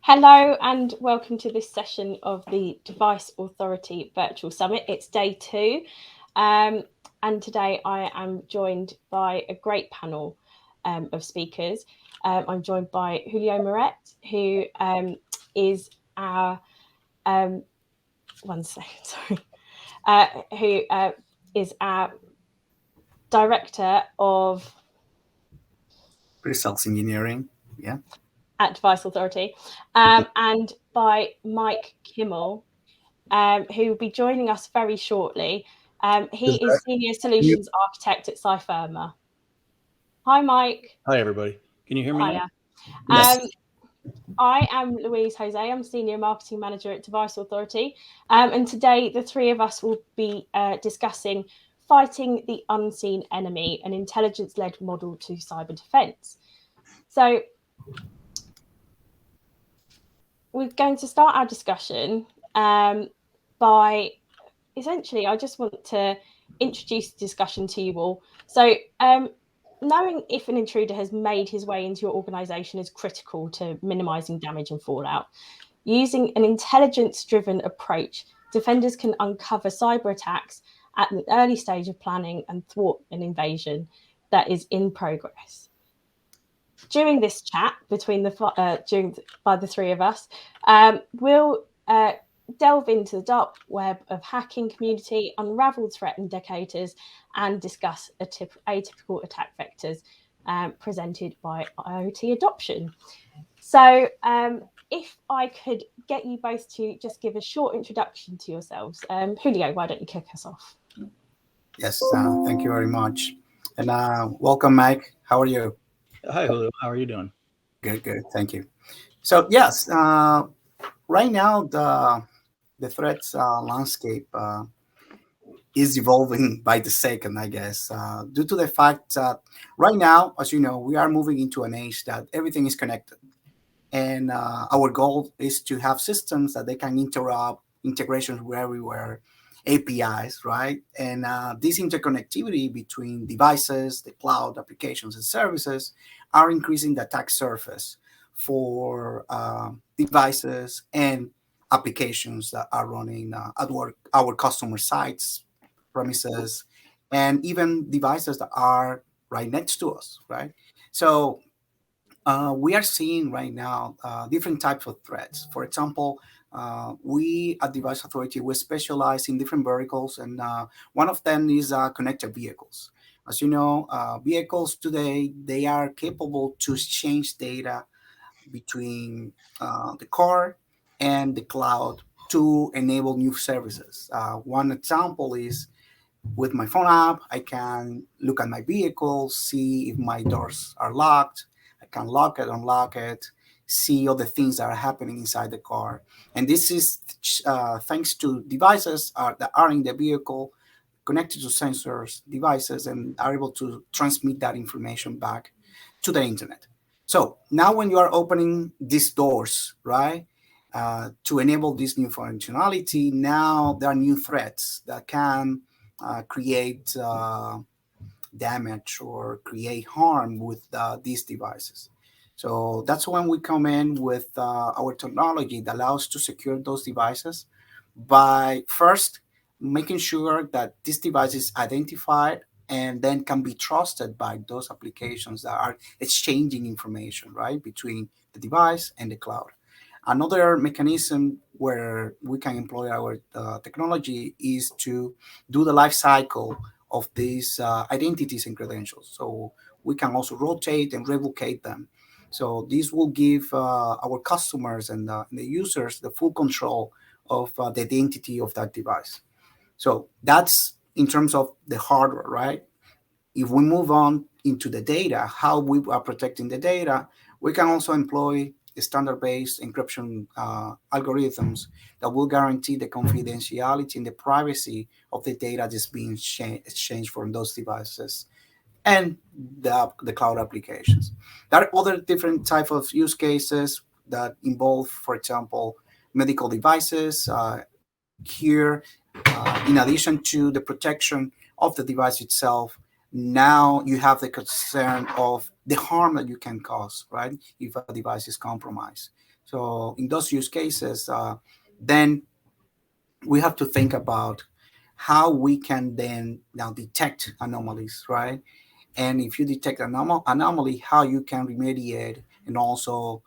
Hello and welcome to this session of the Device Authority Virtual Summit. It's day 2 and today I am joined by a great panel of speakers. I'm joined by Julio Moret, who is our who is our Director of Pre-sales engineering, at Device Authority, and by Mike Kimmel, who will be joining us very shortly. He is Senior Solutions Architect at CYFIRMA. Hi, Mike. Hi, everybody. Can you hear me? Hiya. Yes. I am Louise Jose. I'm Senior Marketing Manager at Device Authority. And today, the three of us will be discussing Fighting the Unseen Enemy, an intelligence-led model to cyber defense. So we're going to start our discussion by essentially, I just want to introduce the discussion to you all. So knowing if an intruder has made his way into your organization is critical to minimizing damage and fallout. Using an intelligence-driven approach, defenders can uncover cyber attacks at an early stage of planning and thwart an invasion that is in progress. During this chat by the three of us, we'll delve into the dark web of hacking community, unravel threat indicators, and discuss atypical attack vectors presented by IoT adoption. So if I could get you both to just give a short introduction to yourselves. Julio, why don't you kick us off? Yes, thank you very much. And welcome, Mike. How are you? Hi, Julio. How are you doing? Good. Thank you. So, yes, right now the threats landscape is evolving by the second, I guess, due to the fact that right now, as you know, we are moving into an age that everything is connected. And our goal is to have systems that they can interrupt, integrations were everywhere, APIs, right? And this interconnectivity between devices, the cloud applications and services are increasing the attack surface for devices and applications that are running at our customer sites, premises, and even devices that are right next to us, right? So we are seeing right now different types of threats. For example, we at Device Authority, we specialize in different verticals, and one of them is connected vehicles. As you know, vehicles today, they are capable to exchange data between the car and the cloud to enable new services. One example is with my phone app, I can look at my vehicle, see if my doors are locked. I can lock it, unlock it, see all the things that are happening inside the car. And this is thanks to devices that are in the vehicle, connected to sensors, devices, and are able to transmit that information back to the internet. So now when you are opening these doors, right, to enable this new functionality, now there are new threats that can create damage or create harm with these devices. So that's when we come in with our technology that allows to secure those devices by first making sure that this device is identified and then can be trusted by those applications that are exchanging information, right, between the device and the cloud. Another mechanism where we can employ our technology is to do the life cycle of these identities and credentials. So we can also rotate and replicate them. So this will give our customers and the users the full control of the identity of that device. So that's in terms of the hardware, right? If we move on into the data, how we are protecting the data, we can also employ standard-based encryption algorithms that will guarantee the confidentiality and the privacy of the data that's being exchanged from those devices and the cloud applications. There are other different types of use cases that involve, for example, medical devices. Here, in addition to the protection of the device itself, now you have the concern of the harm that you can cause, right, if a device is compromised. So in those use cases, then we have to think about how we can then now detect anomalies, right? And if you detect an anomaly, how you can remediate and also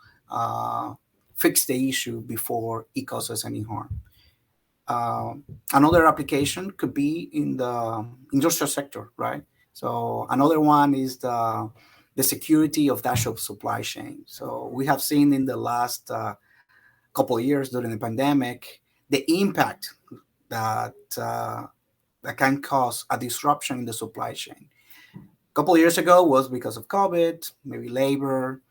fix the issue before it causes any harm. Another application could be in the industrial sector, right? So another one is the security of that supply chain. So we have seen in the last couple of years during the pandemic the impact that that can cause a disruption in the supply chain. A couple of years ago was because of COVID, maybe labor,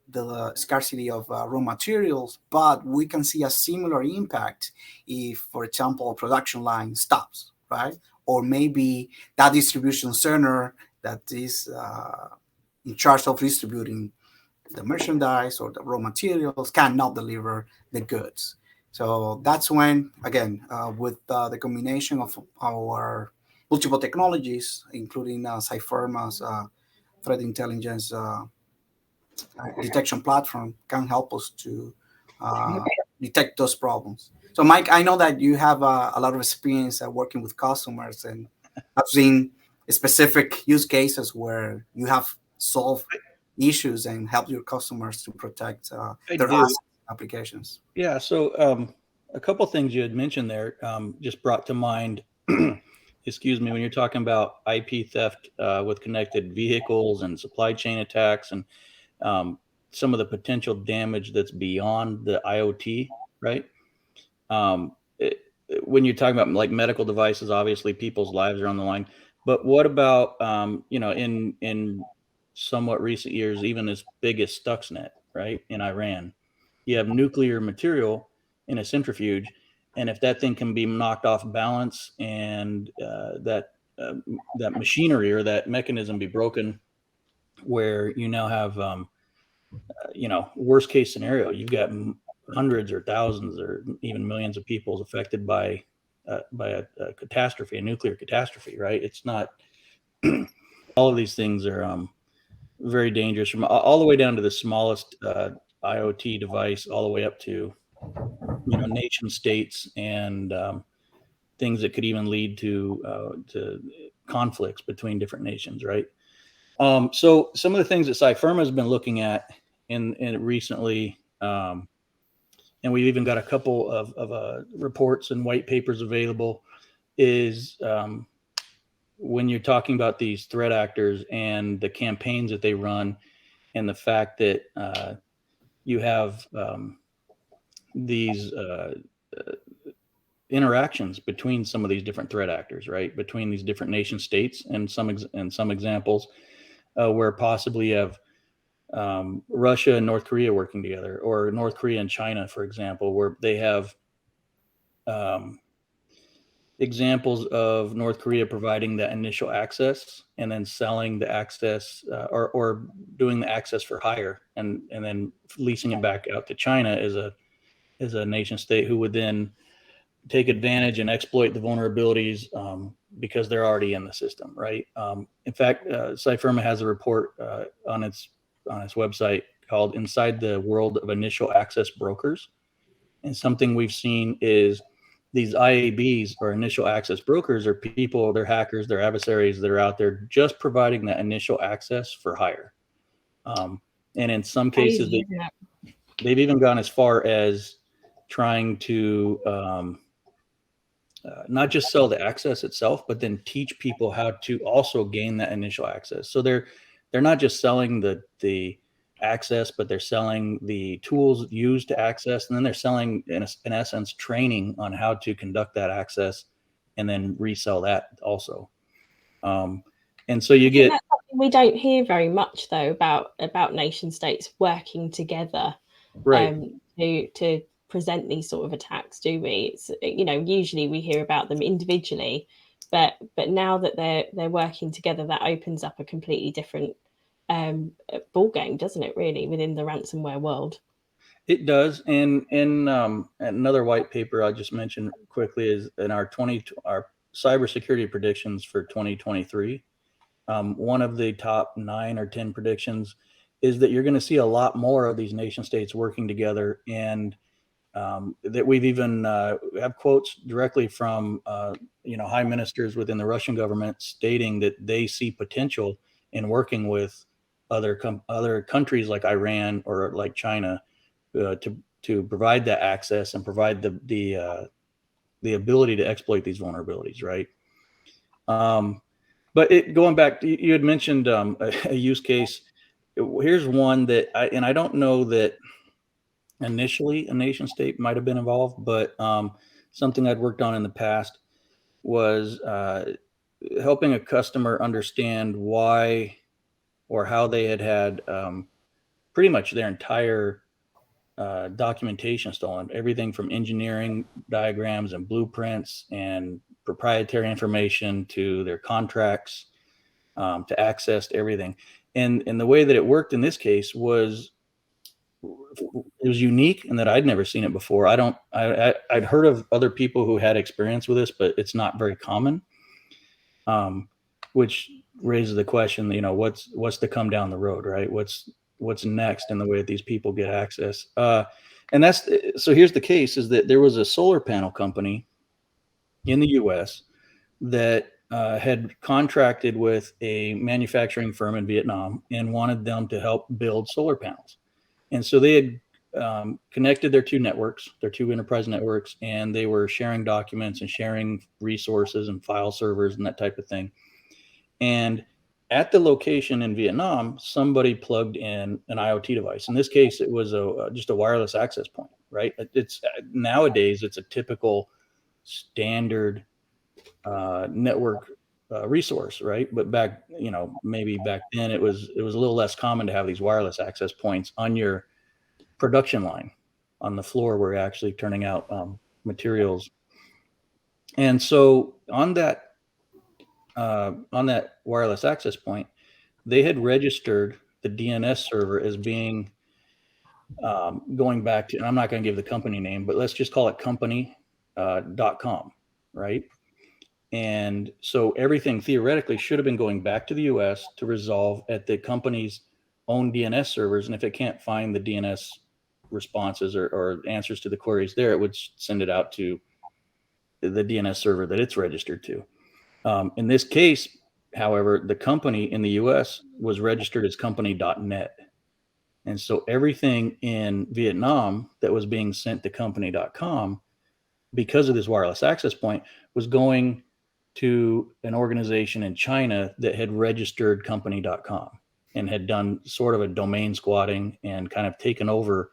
the scarcity of raw materials, but we can see a similar impact if, for example, a production line stops, right? Or maybe that distribution center that is in charge of distributing the merchandise or the raw materials cannot deliver the goods. So that's when, again, with the combination of our multiple technologies, including CYFIRMA's threat intelligence detection platform, can help us to detect those problems. So, Mike, I know that you have a lot of experience working with customers, and I've seen specific use cases where you have solved issues and help your customers to protect their applications. Yeah. So a couple things you had mentioned there just brought to mind. Excuse me, when you're talking about IP theft with connected vehicles and supply chain attacks and some of the potential damage that's beyond the IoT, right? Um, it, when you're talking about like medical devices, obviously people's lives are on the line. But what about in somewhat recent years, even as big as Stuxnet, right, in Iran? You have nuclear material in a centrifuge, and if that thing can be knocked off balance and that machinery or that mechanism be broken, where you now have worst case scenario, you've got hundreds or thousands or even millions of people affected by a catastrophe, a nuclear catastrophe, right? It's not all of these things are very dangerous, from all the way down to the smallest IoT device, all the way up to nation states and things that could even lead to conflicts between different nations, right? So some of the things that CYFIRMA has been looking at in recently, and we've even got a couple of reports and white papers available, is when you're talking about these threat actors and the campaigns that they run, and the fact that you have these interactions between some of these different threat actors, right? Between these different nation states, and some examples where possibly you have Russia and North Korea working together, or North Korea and China, for example, where they have examples of North Korea providing the initial access and then selling the access or doing the access for hire, and then leasing it back out to China as a nation state who would then take advantage and exploit the vulnerabilities because they're already in the system, right? In fact, CYFIRMA has a report on its website called "Inside the World of Initial Access Brokers," and something we've seen is these IABs, or initial access brokers, are people, they're hackers, they're adversaries that are out there just providing that initial access for hire. And in some cases, they've even gone as far as trying to not just sell the access itself, but then teach people how to also gain that initial access. So they're not just selling the access, but they're selling the tools used to access, and then they're selling, in essence, training on how to conduct that access, and then resell that also. And so you get. That's something we don't hear very much, though, about nation states working together, Right. To present these sort of attacks, do we? It's, usually we hear about them individually, but now that they're working together, that opens up a completely different ball game, doesn't it, really, within the ransomware world? It does. And in another white paper I just mentioned quickly is in our cybersecurity predictions for 2023. One of the top 9 or 10 predictions is that you're going to see a lot more of these nation states working together, and that we've even have quotes directly from high ministers within the Russian government stating that they see potential in working with other countries like Iran or like China to provide that access and provide the ability to exploit these vulnerabilities, right? But going back, you had mentioned a use case. Here's one that I don't know that initially a nation state might have been involved, but something I'd worked on in the past was helping a customer understand why or how they had pretty much their entire documentation stolen, everything from engineering diagrams and blueprints and proprietary information to their contracts, to access to everything. And the way that it worked in this case was it was unique in that I'd never seen it before. I'd heard of other people who had experience with this, but it's not very common. Which raises the question, what's to come down the road, right? What's next in the way that these people get access? And so here's the case: is that there was a solar panel company in the U.S. that had contracted with a manufacturing firm in Vietnam and wanted them to help build solar panels. And so they had connected their two enterprise networks, and they were sharing documents and sharing resources and file servers and that type of thing. And at the location in Vietnam, somebody plugged in an IoT device. In this case, it was just a wireless access point, right? It's nowadays it's a typical standard network resource, right? But maybe back then it was a little less common to have these wireless access points on your production line, on the floor where you're actually turning out materials. And so on that wireless access point, they had registered the DNS server as being going back to, and I'm not going to give the company name, but let's just call it company.com, right? And so everything theoretically should have been going back to the US to resolve at the company's own DNS servers. And if it can't find the DNS responses or answers to the queries there, it would send it out to the DNS server that it's registered to. In this case, however, the company in the US was registered as company.net. And so everything in Vietnam that was being sent to company.com, because of this wireless access point, was going to an organization in China that had registered company.com and had done sort of a domain squatting and kind of taken over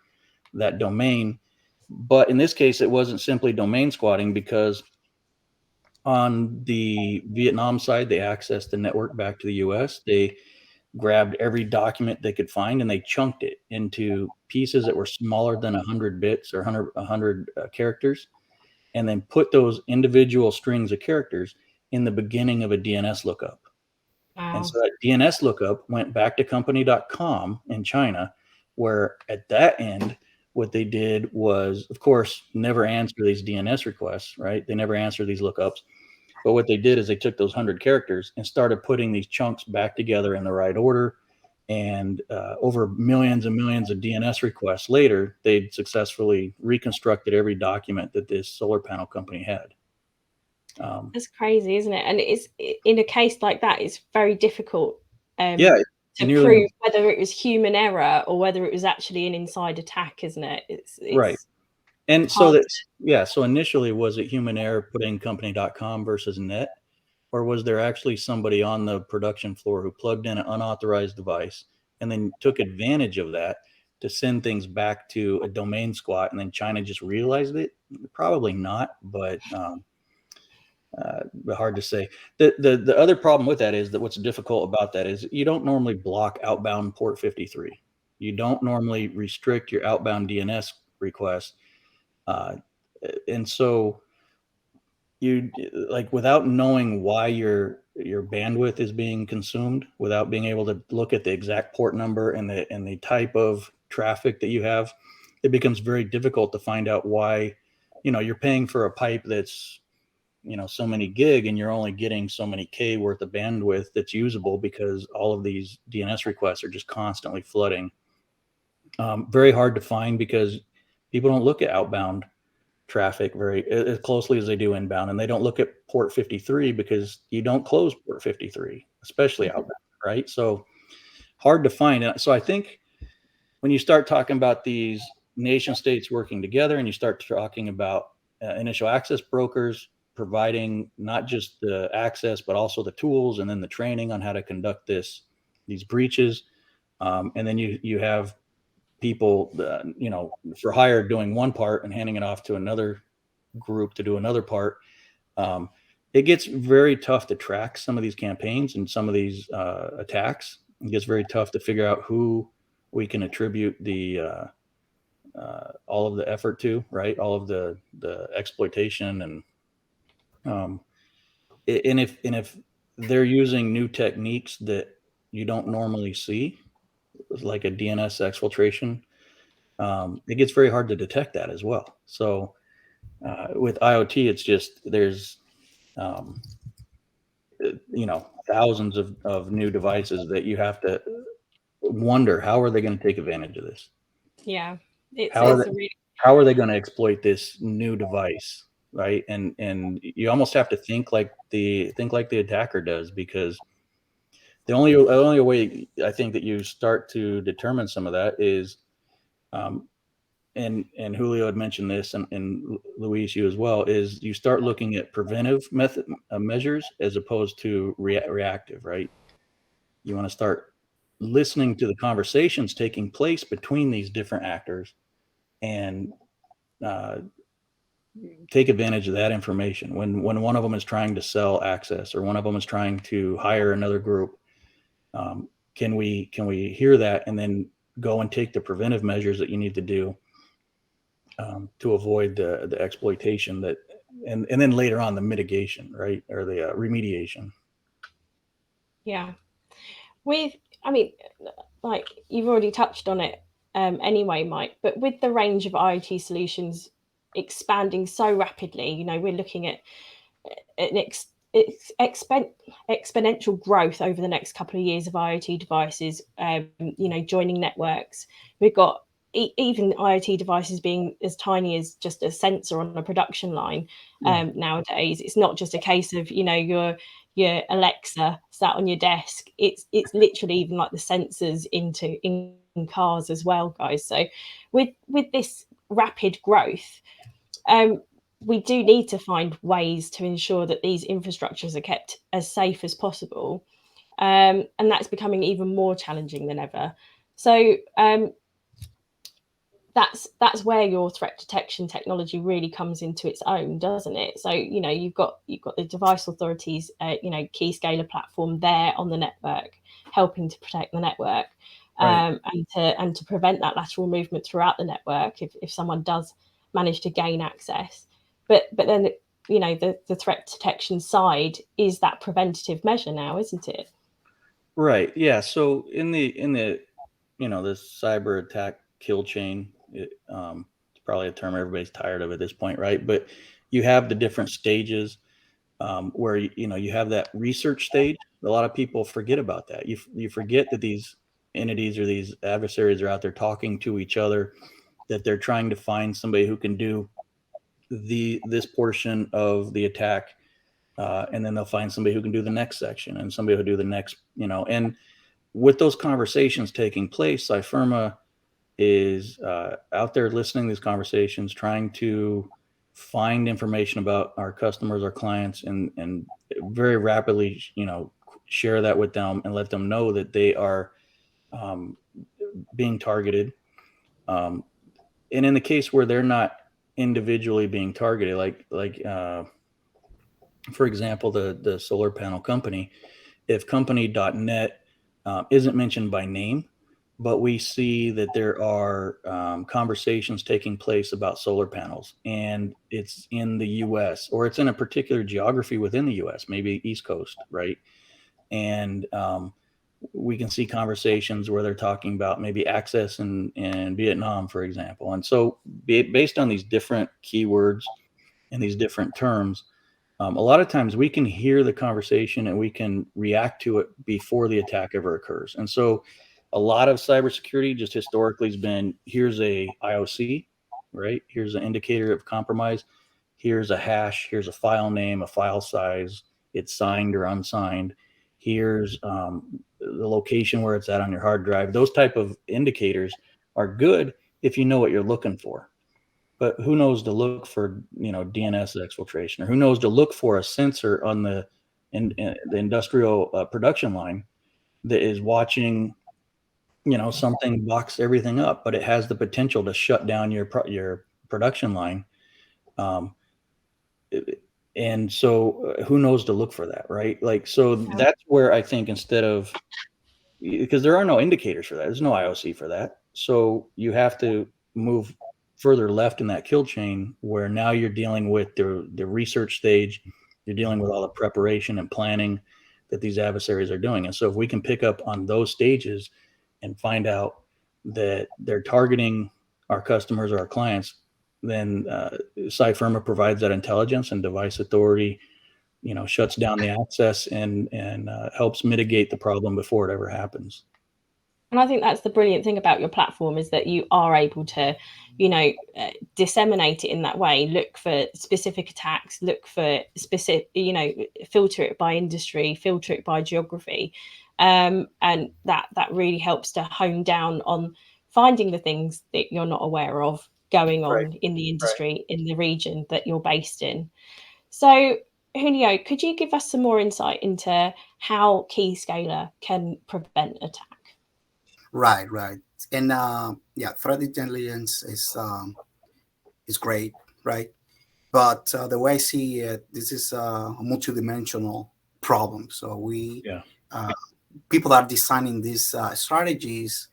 that domain. But in this case, it wasn't simply domain squatting, because on the Vietnam side, they accessed the network back to the US. They grabbed every document they could find and they chunked it into pieces that were smaller than 100 bits or 100 characters, and then put those individual strings of characters in the beginning of a DNS lookup. Wow. And so that DNS lookup went back to company.com in China, where at that end, what they did was, of course, never answer these DNS requests, right? They never answer these lookups. But what they did is they took those 100 characters and started putting these chunks back together in the right order. And over millions and millions of DNS requests later, they'd successfully reconstructed every document that this solar panel company had. That's crazy, isn't it? And it's in a case like that, it's very difficult to prove whether it was human error or whether it was actually an inside attack, isn't it? It's right. And so so initially, was it human error putting company.com versus net? Or was there actually somebody on the production floor who plugged in an unauthorized device and then took advantage of that to send things back to a domain squat, and then China just realized it? Probably not, but hard to say. The other problem with that is that what's difficult about that is you don't normally block outbound port 53. You don't normally restrict your outbound DNS requests. And so you, like, without knowing why your bandwidth is being consumed, without being able to look at the exact port number and the type of traffic that you have, it becomes very difficult to find out why, you're paying for a pipe that's so many gig, and you're only getting so many K worth of bandwidth that's usable because all of these DNS requests are just constantly flooding. Very hard to find because people don't look at outbound traffic very as closely as they do inbound, and they don't look at port 53 because you don't close port 53, especially outbound, right? So hard to find. And so I think when you start talking about these nation states working together, and you start talking about initial access brokers providing not just the access but also the tools and then the training on how to conduct these breaches, and then you have people for hire doing one part and handing it off to another group to do another part. It gets very tough to track some of these campaigns and some of these attacks. It gets very tough to figure out who we can attribute the all of the effort to, right? All of the exploitation, and if they're using new techniques that you don't normally see, like a DNS exfiltration, it gets very hard to detect that as well. So with IoT, it's just there's thousands of new devices that you have to wonder how are they going to take advantage of this. Yeah, How are they going to exploit this new device, right? And you almost have to think like the attacker does, because the only way I think that you start to determine some of that is, and Julio had mentioned this, and Luis, you as well, is you start looking at preventive measures as opposed to reactive, right? You want to start listening to the conversations taking place between these different actors and take advantage of that information. When one of them is trying to sell access, or one of them is trying to hire another group, can we hear that and then go and take the preventive measures that you need to do to avoid the exploitation that, and then later on the mitigation, right? Or the remediation. Yeah. Like you've already touched on it anyway, Mike, but with the range of IoT solutions expanding so rapidly, we're looking at an exponential growth over the next couple of years of IoT devices, joining networks. We've got even IoT devices being as tiny as just a sensor on a production line nowadays. It's not just a case of your Alexa sat on your desk. It's literally even like the sensors in cars as well, guys. So with this rapid growth, we do need to find ways to ensure that these infrastructures are kept as safe as possible, and that's becoming even more challenging than ever. So that's where your threat detection technology really comes into its own, doesn't it? So you've got the device authorities, key scaler platform there on the network, helping to protect the network, right. and to prevent that lateral movement throughout the network if someone does manage to gain access. But then the threat detection side is that preventative measure now, isn't it? Right. Yeah. So in the this cyber attack kill chain, it's probably a term everybody's tired of at this point, right? But you have the different stages where you have that research stage. A lot of people forget about that. You forget that these entities or these adversaries are out there talking to each other, that they're trying to find somebody who can do this portion of the attack, and then they'll find somebody who can do the next section, and somebody who'll do the next, and with those conversations taking place, CYFIRMA is out there listening to these conversations, trying to find information about our customers, our clients, and very rapidly, share that with them and let them know that they are being targeted. And in the case where they're not individually being targeted, like for example, the solar panel company, if company.net isn't mentioned by name, but we see that there are conversations taking place about solar panels, and it's in the US, or it's in a particular geography within the US, maybe East Coast, right? And we can see conversations where they're talking about maybe access in Vietnam, for example. And so based on these different keywords and these different terms, A lot of times we can hear the conversation and we can react to it before the attack ever occurs. And so a lot of cybersecurity just historically has been, here's a IOC, right? Here's an indicator of compromise. Here's a hash. Here's a file name, a file size. It's signed or unsigned. Here's the location where it's at on your hard drive. Those type of indicators are good if you know what you're looking for. But who knows to look for, DNS exfiltration, or who knows to look for a sensor on the industrial production line that is watching, something box everything up, but it has the potential to shut down your production line. And so who knows to look for that, right? Like, so that's where I think, instead of, because there are no indicators for that, there's no IOC for that. So you have to move further left in that kill chain, where now you're dealing with the research stage. You're dealing with all the preparation and planning that these adversaries are doing. And so if we can pick up on those stages and find out that they're targeting our customers or our clients, then CYFIRMA provides that intelligence, and device authority, shuts down the access and helps mitigate the problem before it ever happens. And I think that's the brilliant thing about your platform, is that you are able to, disseminate it in that way. Look for specific attacks, look for specific, filter it by industry, filter it by geography. And that really helps to hone down on finding the things that you're not aware of going on in the industry, in the region that you're based in. So, Julio, could you give us some more insight into how Keyscaler can prevent attack? Right. And threat intelligence is great, right? But the way I see it, this is a multidimensional problem. So people that are designing these strategies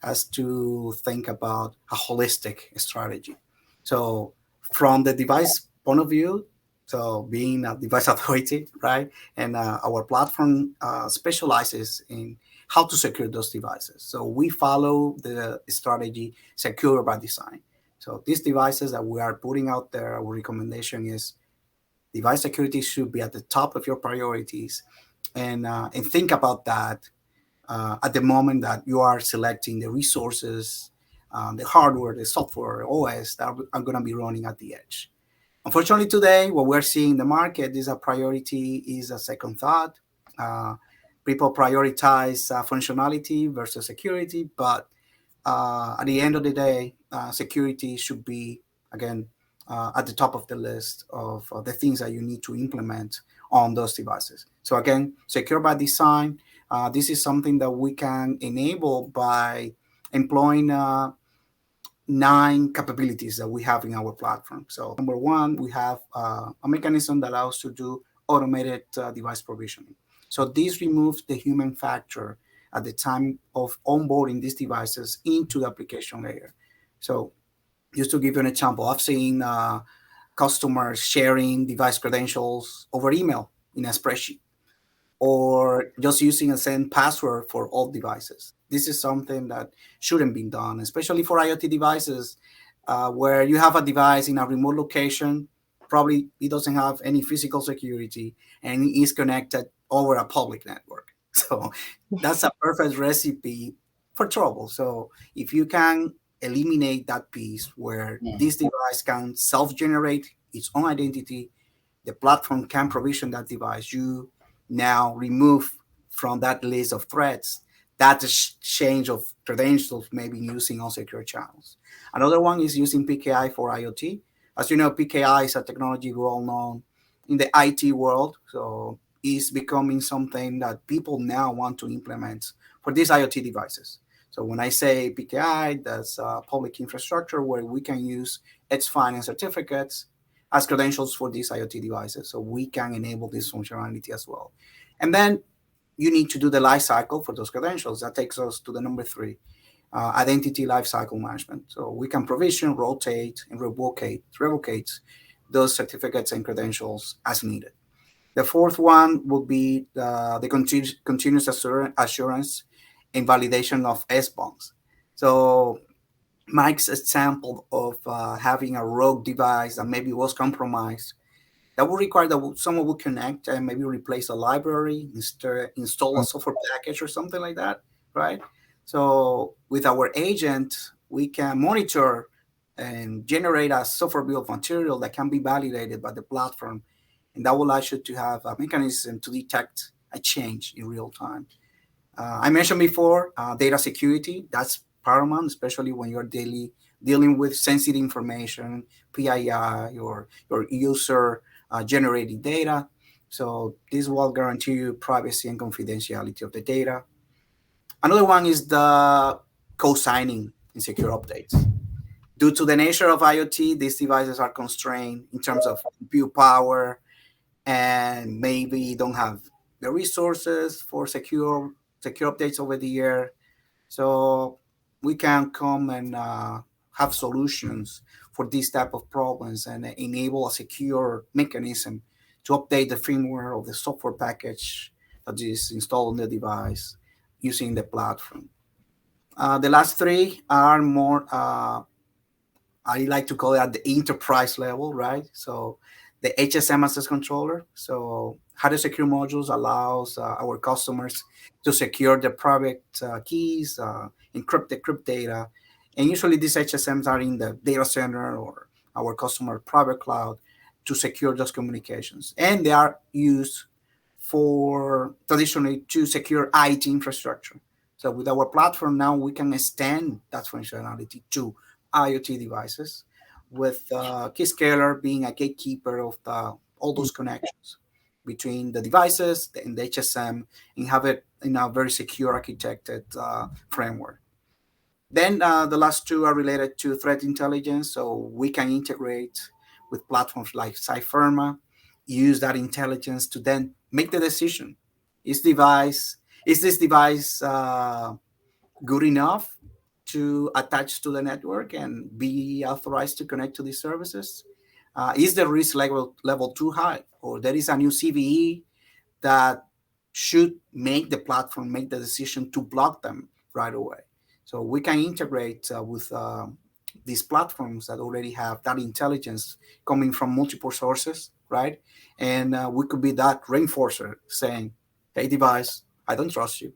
has to think about a holistic strategy. So from the device point of view, so being a device authority, right? And our platform specializes in how to secure those devices. So we follow the strategy secure by design. So these devices that we are putting out there, our recommendation is device security should be at the top of your priorities, and think about that at the moment that you are selecting the resources, the hardware, the software, OS that are going to be running at the edge. Unfortunately, today, what we're seeing in the market is a priority is a second thought. People prioritize functionality versus security, but at the end of the day, security should be, again, at the top of the list of the things that you need to implement on those devices. So again, secure by design. This is something that we can enable by employing 9 capabilities that we have in our platform. So number one, we have a mechanism that allows to do automated device provisioning. So this removes the human factor at the time of onboarding these devices into the application layer. So just to give you an example, I've seen customers sharing device credentials over email in a spreadsheet, or just using a same password for all devices. This is something that shouldn't be done, especially for IoT devices, where you have a device in a remote location. Probably it doesn't have any physical security and it is connected over a public network. So that's a perfect recipe for trouble. So if you can eliminate that piece where this device can self-generate its own identity, the platform can provision that device, you now remove from that list of threats that exchange of credentials, maybe using unsecure channels. Another one is using PKI for IoT. As you know, PKI is a technology well known in the IT world, so it's becoming something that people now want to implement for these IoT devices. So when I say PKI, that's public infrastructure where we can use XFINE and certificates as credentials for these IoT devices, so we can enable this functionality as well. And then you need to do the life cycle for those credentials. That takes us to the number 3, identity lifecycle management. So we can provision, rotate, and revocate those certificates and credentials as needed. The fourth one will be the continuous assurance and validation of SBOMs. So Mike's example of having a rogue device that maybe was compromised, That will require that someone will connect and maybe replace a library, install a software package or something like that, right? So with our agent, we can monitor and generate a software bill of material that can be validated by the platform, and that will allow you to have a mechanism to detect a change in real time. I mentioned before data security. That's paramount, especially when you're dealing with sensitive information, PII, or your user generated data. So this will guarantee you privacy and confidentiality of the data. Another one is the co-signing in secure updates. Due to the nature of IoT, these devices are constrained in terms of compute power, and maybe don't have the resources for secure updates over the air. So we can come and have solutions for these type of problems and enable a secure mechanism to update the firmware of the software package that is installed on the device using the platform. The last three are more I like to call it at the enterprise level, right? So the HSM access controller. So how to secure modules allows our customers to secure their private keys, encrypt data. And usually these HSMs are in the data center or our customer private cloud to secure those communications. And they are used for traditionally to secure IT infrastructure. So with our platform now, we can extend that functionality to IoT devices, with Keyscaler being a gatekeeper of all those connections between the devices and the HSM, and have it in a very secure architected framework. Then the last two are related to threat intelligence. So we can integrate with platforms like CYFIRMA, use that intelligence to then make the decision. Is this device good enough to attach to the network and be authorized to connect to these services? Is the risk level too high, or there is a new CVE that should make the platform make the decision to block them right away? So we can integrate with these platforms that already have that intelligence coming from multiple sources, right? And we could be that reinforcer saying, hey, device, I don't trust you.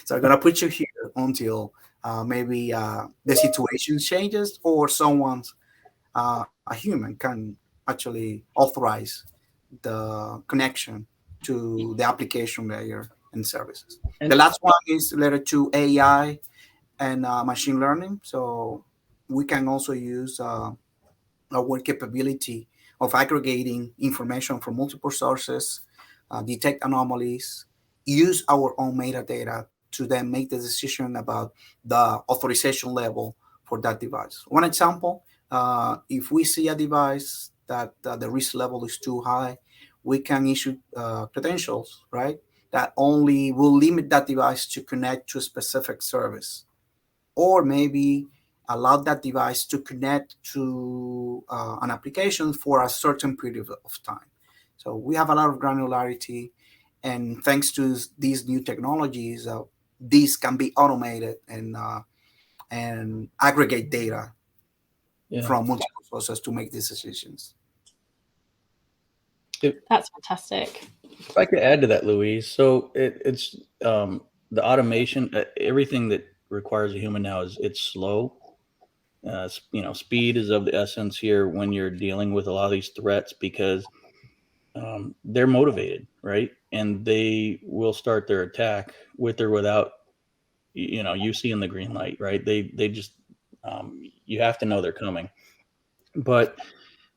So I'm going to put you here until maybe the situation changes, or a human can actually authorize the connection to the application layer and services. And The last one is related to AI and machine learning. So we can also use our capability of aggregating information from multiple sources, detect anomalies, use our own metadata to then make the decision about the authorization level for that device. One example, if we see a device that the risk level is too high, we can issue credentials, right? That only will limit that device to connect to a specific service, or maybe allow that device to connect to an application for a certain period of time. So we have a lot of granularity, and thanks to these new technologies, these can be automated and aggregate data from multiple sources to make these decisions. That's fantastic. If I could add to that, Louise, so it's the automation, everything that requires a human now it's slow. Speed is of the essence here when you're dealing with a lot of these threats, because they're motivated, right? And they will start their attack with or without, you seeing the green light, right? They just, you have to know they're coming. But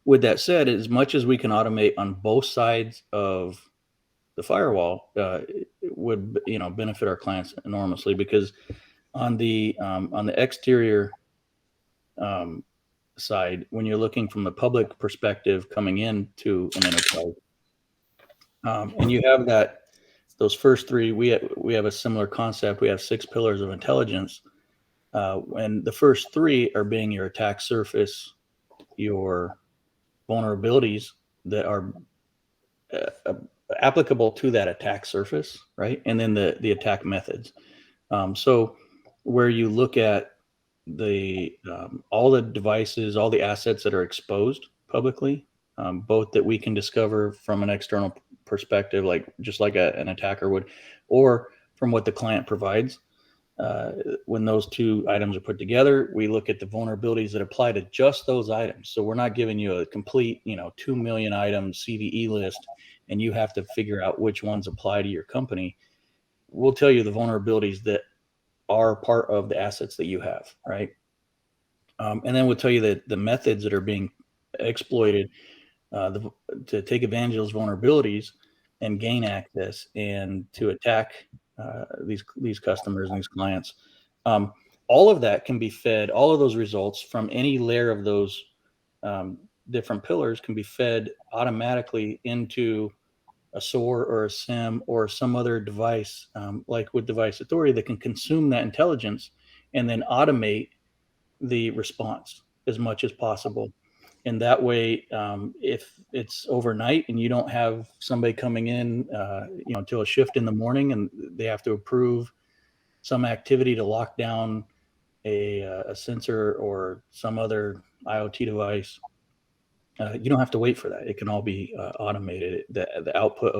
with that said, as much as we can automate on both sides of the firewall, it would benefit our clients enormously, because on the exterior side, when you're looking from the public perspective coming into an enterprise, and you have those first three, we have a similar concept. We have 6 pillars of intelligence. When the first 3 are being your attack surface, your vulnerabilities that are applicable to that attack surface, right? And then the attack methods. So where you look at all the devices, all the assets that are exposed publicly, both that we can discover from an external perspective, like just like an attacker would, or from what the client provides. When those two items are put together, we look at the vulnerabilities that apply to just those items. So we're not giving you a complete, 2 million items CVE list, and you have to figure out which ones apply to your company. We'll tell you the vulnerabilities that are part of the assets that you have, right? And then we'll tell you that the methods that are being exploited to take advantage of those vulnerabilities and gain access and to attack these customers and these clients. All of that can be fed, all of those results from any layer of those different pillars can be fed automatically into a SOAR or a SIM or some other device, like with Device Authority, that can consume that intelligence and then automate the response as much as possible. And that way, if it's overnight and you don't have somebody coming in, until a shift in the morning and they have to approve some activity to lock down a sensor or some other IoT device, you don't have to wait for that. It can all be automated. The output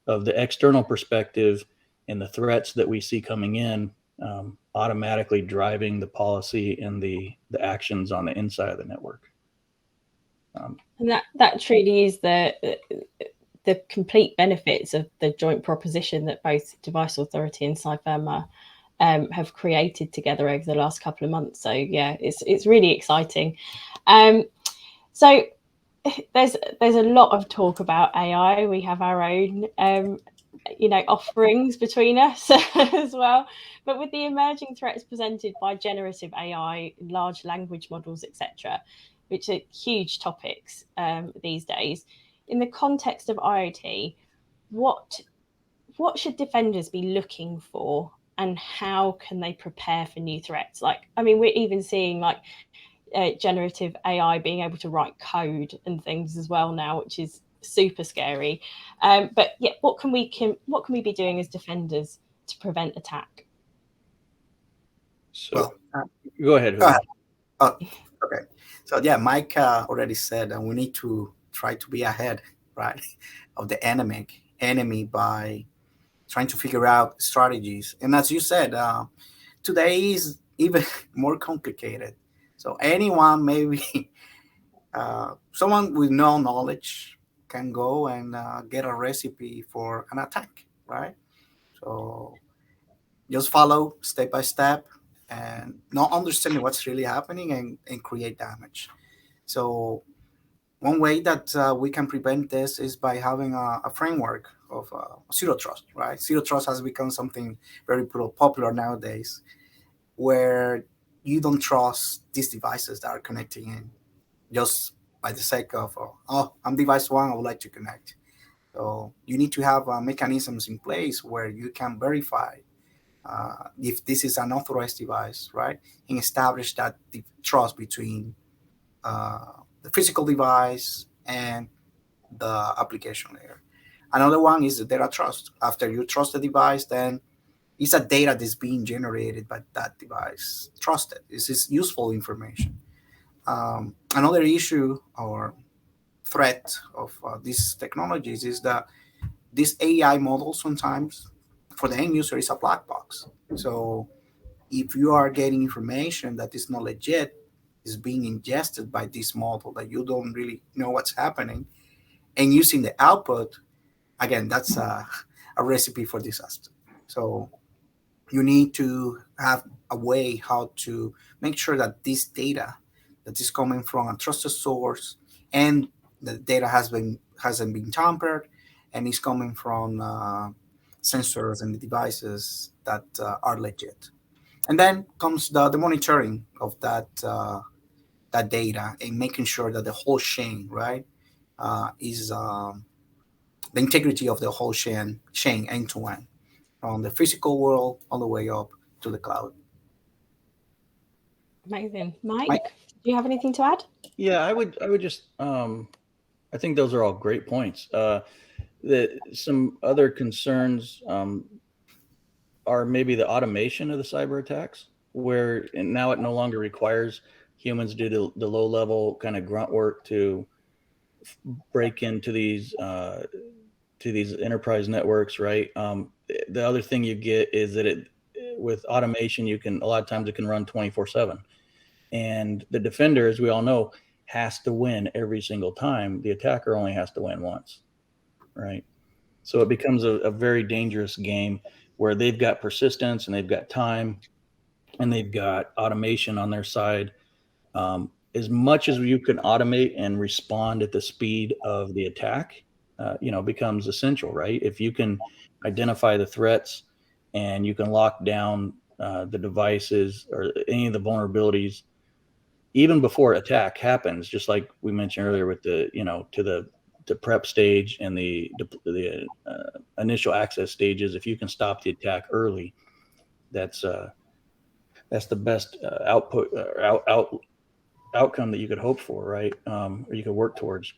of the external perspective and the threats that we see coming in, automatically driving the policy and the actions on the inside of the network. And that truly is the complete benefits of the joint proposition that both Device Authority and CYFIRMA have created together over the last couple of months. So yeah, it's really exciting. So there's a lot of talk about AI. We have our own offerings between us as well. But with the emerging threats presented by generative AI, large language models, etc., which are huge topics these days, in the context of IoT, what should defenders be looking for, and how can they prepare for new threats? We're even seeing generative AI being able to write code and things as well now, which is super scary. But yeah, what can we be doing as defenders to prevent attack? So go ahead. Oh, okay. So yeah, Mike already said we need to try to be ahead, right, of the enemy by trying to figure out strategies. And as you said, today is even more complicated. So anyone, maybe someone with no knowledge, can go and get a recipe for an attack, right? So just follow step by step and not understanding what's really happening and create damage. So one way that we can prevent this is by having a framework of zero trust, right? Zero trust has become something very popular nowadays, where you don't trust these devices that are connecting in just by the sake of, I'm device one, I would like to connect. So you need to have mechanisms in place where you can verify if this is an authorized device, right? And establish that the trust between the physical device and the application layer. Another one is the data trust. After you trust the device, then it's a data that's being generated by that device. Trusted. This is useful information. Another issue or threat of these technologies is that this AI model sometimes for the end user is a black box. So if you are getting information that is not legit, is being ingested by this model that you don't really know what's happening, and using the output, again, that's a recipe for disaster. So you need to have a way how to make sure that this data that is coming from a trusted source and the data hasn't been tampered and is coming from sensors and the devices that are legit. And then comes the monitoring of that data and making sure that the whole chain, right, is the integrity of the whole chain end to end, from the physical world all the way up to the cloud. Amazing. Mike, do you have anything to add? Yeah, I would just, I think those are all great points. Some other concerns are maybe the automation of the cyber attacks, where now it no longer requires humans to do the low level kind of grunt work to break into these enterprise networks, right? The other thing you get is that with automation, a lot of times it can run 24/7, and the defender, as we all know, has to win every single time. The attacker only has to win once, right? So it becomes a very dangerous game where they've got persistence and they've got time and they've got automation on their side. As much as you can automate and respond at the speed of the attack, becomes essential, right? If you can identify the threats and you can lock down the devices or any of the vulnerabilities even before attack happens, just like we mentioned earlier with the prep stage and the initial access stages. If you can stop the attack early, that's the best outcome that you could hope for, right? Or you could work towards.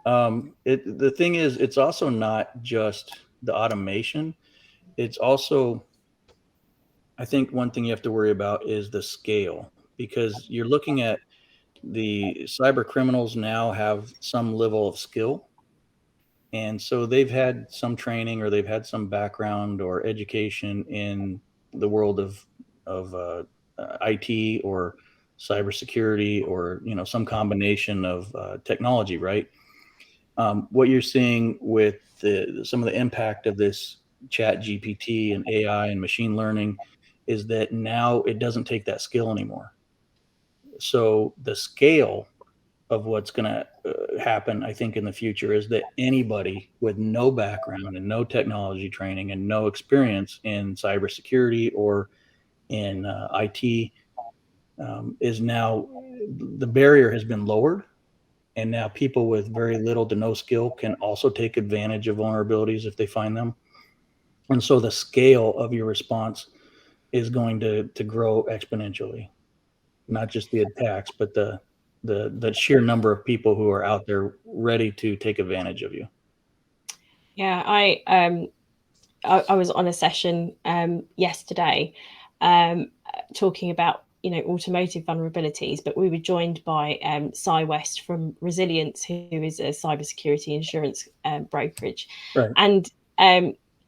The thing is, it's also not just the automation. It's also, I think one thing you have to worry about is the scale, because you're looking at the cyber criminals now have some level of skill. And so they've had some training or they've had some background or education in the world of IT or cybersecurity or some combination of technology, right? What you're seeing with some of the impact of this chat GPT and AI and machine learning is that now it doesn't take that skill anymore. So the scale of what's going to happen, I think, in the future is that anybody with no background and no technology training and no experience in cybersecurity or in IT is now, the barrier has been lowered. And now people with very little to no skill can also take advantage of vulnerabilities if they find them. And so the scale of your response is going to grow exponentially, not just the attacks, but the sheer number of people who are out there ready to take advantage of you. Yeah, I was on a session yesterday talking about automotive vulnerabilities, but we were joined by CyWest from Resilience, who is a cybersecurity insurance brokerage, right. And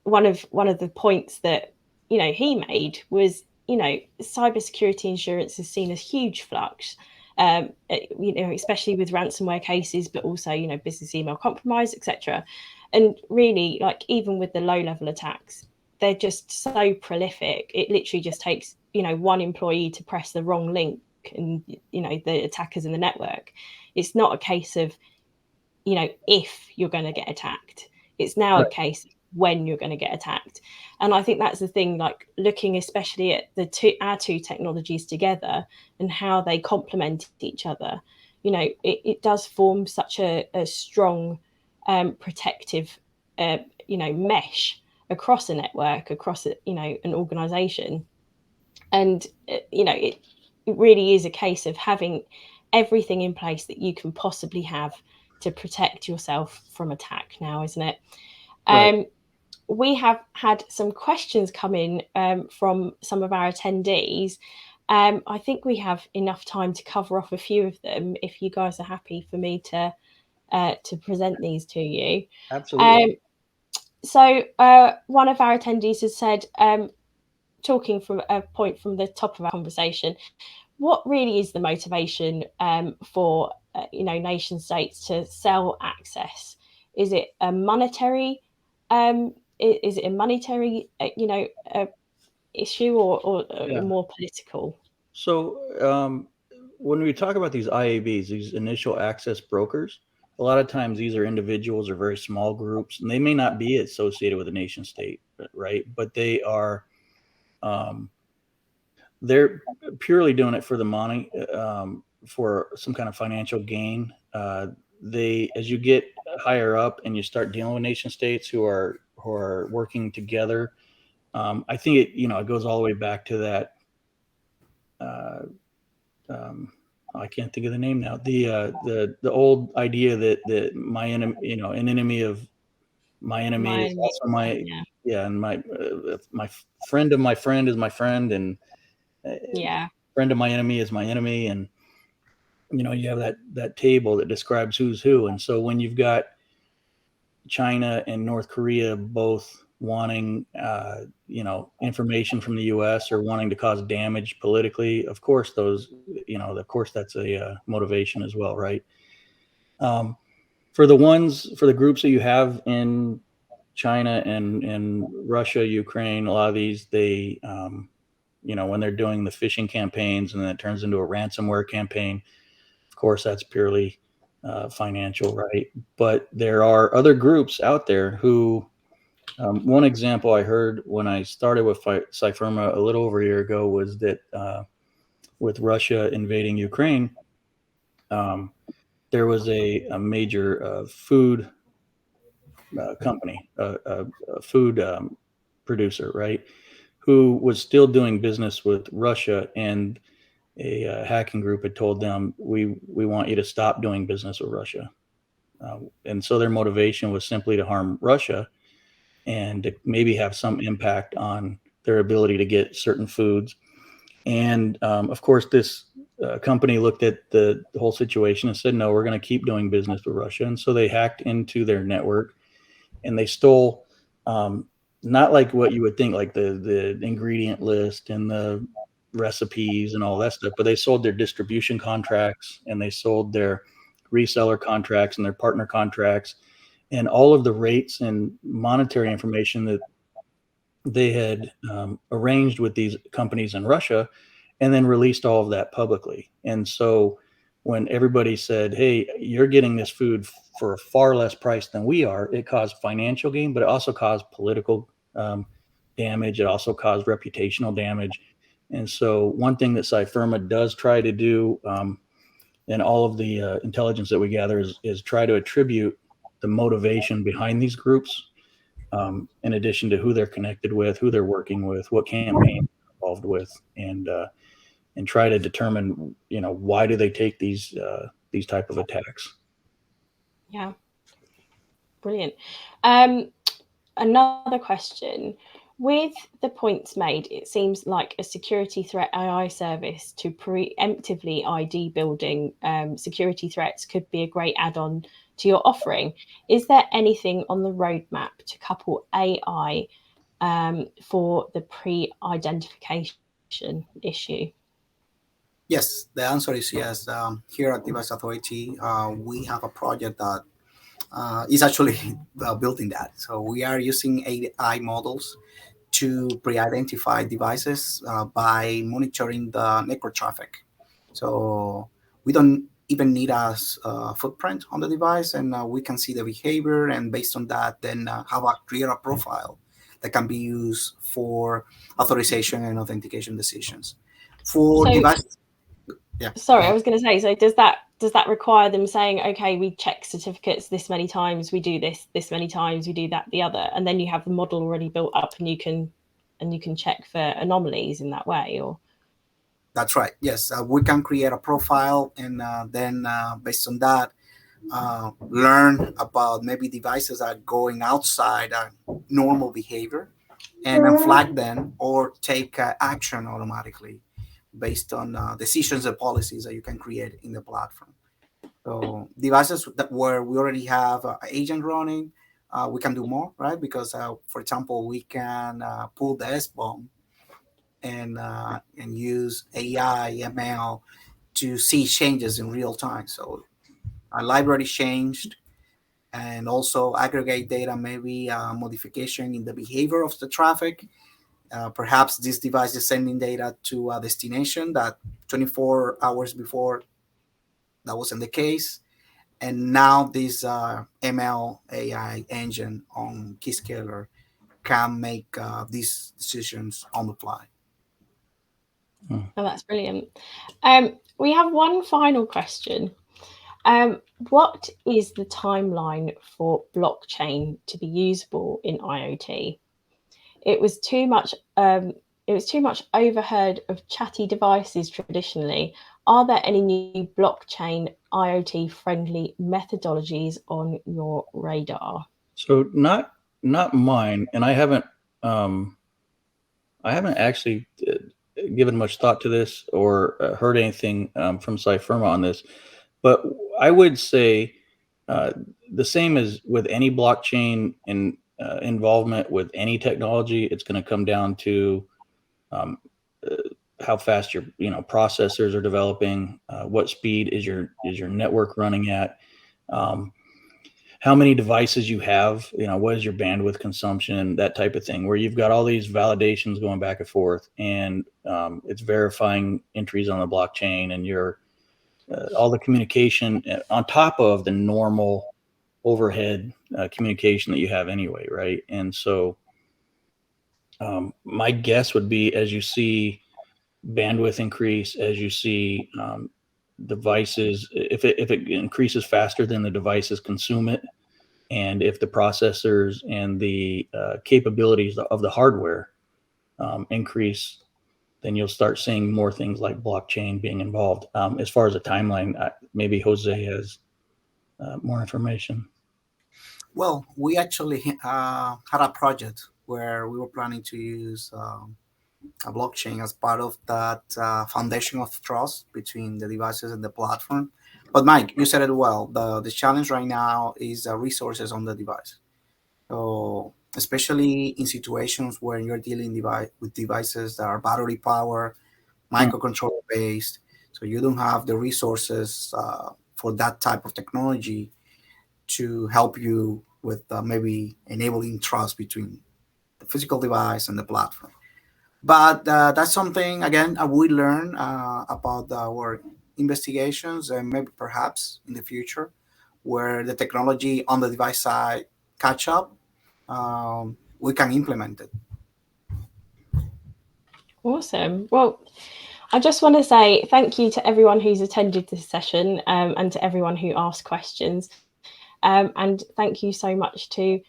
one of the points that he made was cybersecurity insurance has seen a huge flux. Especially with ransomware cases, but also business email compromise, etc. And really, like, even with the low-level attacks, they're just so prolific. It literally just takes one employee to press the wrong link, and the attackers in the network. It's not a case of if you're going to get attacked. It's now right. a case when you're going to get attacked. And I think that's the thing, like looking especially at our two technologies together and how they complement each other. It does form such a strong protective mesh across a network, across an organization. And it really is a case of having everything in place that you can possibly have to protect yourself from attack now, isn't it? Right. We have had some questions come in from some of our attendees. I think we have enough time to cover off a few of them if you guys are happy for me to present these to you. Absolutely. So one of our attendees has said, talking from a point from the top of our conversation, what really is the motivation for nation states to sell access? Is it a monetary issue or more political? So when we talk about these IABs, these initial access brokers, a lot of times these are individuals or very small groups, and they may not be associated with a nation state, right? But they are, they're purely doing it for the money, for some kind of financial gain. As you get higher up and you start dealing with nation states who are working together, I think it goes all the way back to that. I can't think of the name now. The old idea that my enemy, an enemy of my enemy is also my and my friend of my friend is my friend, and friend of my enemy is my enemy. And you have that table that describes who's who. And so when you've got China and North Korea both wanting, information from the U.S. or wanting to cause damage politically, of course, that's a motivation as well, right? For the groups that you have in China and Russia, Ukraine, a lot of these, they, when they're doing the phishing campaigns and then it turns into a ransomware campaign, of course, that's purely financial, right? But there are other groups out there who, one example I heard when I started with CYFIRMA a little over a year ago was that with Russia invading Ukraine, there was a major food company, a food producer, right, who was still doing business with Russia, and a hacking group had told them, we want you to stop doing business with Russia. And so their motivation was simply to harm Russia and to maybe have some impact on their ability to get certain foods. And of course, this company looked at the whole situation and said, no, we're going to keep doing business with Russia. And so they hacked into their network and they stole, not like what you would think, like the ingredient list and the recipes and all that stuff, but they sold their distribution contracts and they sold their reseller contracts and their partner contracts and all of the rates and monetary information that they had arranged with these companies in Russia, and then released all of that publicly. And so when everybody said, hey, you're getting this food for a far less price than we are, it caused financial gain, but it also caused political damage. It also caused reputational damage. And so one thing that CYFIRMA does try to do, and all of the intelligence that we gather is try to attribute the motivation behind these groups, in addition to who they're connected with, who they're working with, what campaign they're involved with, and try to determine, why do they take these type of attacks. Yeah, brilliant. Another question. With the points made, it seems like a security threat AI service to preemptively ID building security threats could be a great add-on to your offering. Is there anything on the roadmap to couple AI for the pre-identification issue? Yes, the answer is yes. Here at Device Authority, we have a project that is actually building that. So we are using AI models to pre-identify devices by monitoring the network traffic. So we don't even need a footprint on the device, and we can see the behavior, and based on that, then create a profile that can be used for authorization and authentication decisions. For devices. Yeah. Sorry, I was going to say, so does that require them saying, okay, we check certificates this many times, we do this many times, we do that the other, and then you have the model already built up and you can check for anomalies in that way? Or that's right. Yes, we can create a profile, and then based on that, learn about maybe devices that are going outside normal behavior, and then flag them or take action automatically based on decisions and policies that you can create in the platform. So devices where we already have an agent running, we can do more, right? Because, for example, we can pull the SBOM and use AI, ML to see changes in real time. So a library changed, and also aggregate data, maybe modification in the behavior of the traffic. Perhaps this device is sending data to a destination that 24 hours before that wasn't the case. And now this ML AI engine on Keyscaler can make these decisions on the fly. Oh, that's brilliant. We have one final question. What is the timeline for blockchain to be usable in IoT? It was too much overheard of chatty devices traditionally. Are there any new blockchain IoT friendly methodologies on your radar? So not mine, and I haven't actually given much thought to this or heard anything from CYFIRMA on this, but I would say the same as with any blockchain and involvement with any technology, it's going to come down to how fast your processors are developing, what speed is your network running at, how many devices you have, what is your bandwidth consumption, that type of thing, where you've got all these validations going back and forth, and it's verifying entries on the blockchain and your all the communication on top of the normal overhead communication that you have anyway, right? And so my guess would be, as you see bandwidth increase, as you see devices, if it increases faster than the devices consume it, and if the processors and the capabilities of the hardware increase, then you'll start seeing more things like blockchain being involved. As far as a timeline, maybe Jose has more information. Well, we actually had a project where we were planning to use a blockchain as part of that foundation of trust between the devices and the platform. But Mike, you said it well. The challenge right now is resources on the device. So especially in situations where you're dealing with devices that are battery powered, microcontroller based, so you don't have the resources for that type of technology to help you with maybe enabling trust between the physical device and the platform. But that's something, again, we learn about our investigations, and maybe perhaps in the future where the technology on the device side catch up, we can implement it. Awesome. Well, I just want to say thank you to everyone who's attended this session, and to everyone who asked questions. And thank you so much to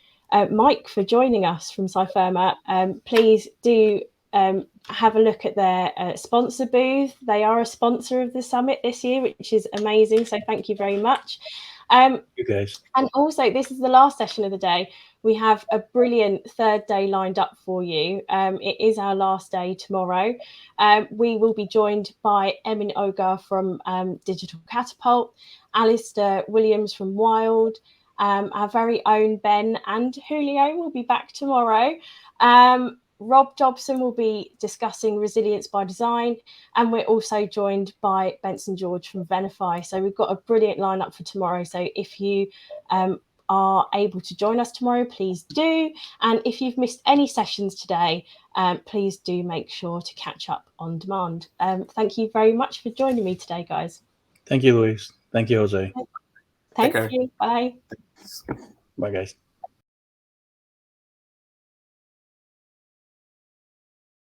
Mike for joining us from CYFIRMA. Please do have a look at their sponsor booth. They are a sponsor of the summit this year, which is amazing. So thank you very much. You guys. And also, this is the last session of the day. We have a brilliant third day lined up for you. It is our last day tomorrow. We will be joined by Emin Ogar from Digital Catapult, Alistair Williams from Wild, our very own Ben and Julio will be back tomorrow. Rob Dobson will be discussing resilience by design, and we're also joined by Benson George from Venify. So we've got a brilliant lineup for tomorrow. So if you are able to join us tomorrow, please do. And if you've missed any sessions today, please do make sure to catch up on demand. Thank you very much for joining me today, guys. Thank you, Luis. Thank you, Jose. Thank you. Bye. Bye, guys.